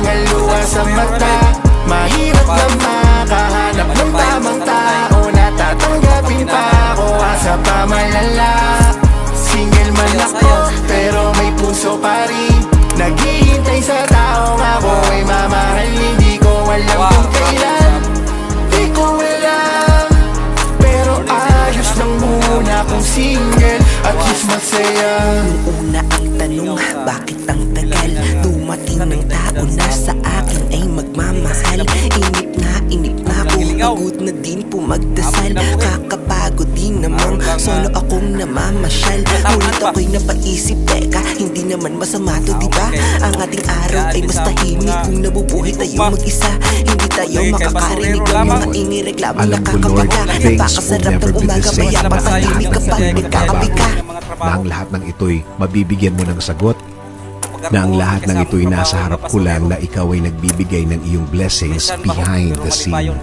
mga luha sa mata. Mahirap na makahanap ng tamang tao na tatanggapin pa ako sa pamalala. Single man ako pero may puso pa rin, naghihintay sa taong ako ay mamahal. Hindi ko alam kung kailan, di ko alam, pero ayos lang muna kung single at least masaya. Una ang tanong, bakit ang tagal? Dumating ng tao na sa akin ay magmamahal. Inip na ako, pagod na din po magdasal. Kakapagod din namang solo akong namamasyal. Ngunit ako'y napaisip, teka, hindi naman masama to, diba? Ang ating araw ay mas tahimik kung nabubuhay tayo mag-isa. Hindi tayo makakarinig ng mga inireklamo na kakapaga. Napakasarap ng umaga, mayapang tahimik kapag nagkakabika. Na ang lahat ng ito'y mabibigyan mo ng sagot, na ang lahat ng ito'y nasa harap ko lang, na ikaw ay nagbibigay ng iyong blessings behind the scene.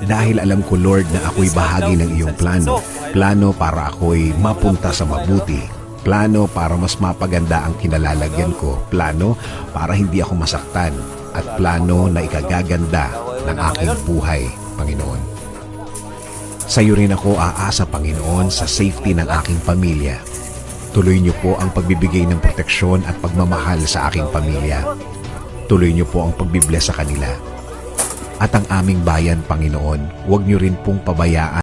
Dahil alam ko, Lord, na ako'y bahagi ng iyong plano. Plano para ako'y mapunta sa mabuti. Plano para mas mapaganda ang kinalalagyan ko. Plano para hindi ako masaktan. At plano na ikagaganda ng aking buhay, Panginoon. Sa iyo rin ako aasa, Panginoon, sa safety ng aking pamilya. Tuloy niyo po ang pagbibigay ng proteksyon at pagmamahal sa aking pamilya. Tuloy niyo po ang pagbibless sa kanila. At ang aming bayan, Panginoon, huwag niyo rin pong pabayaan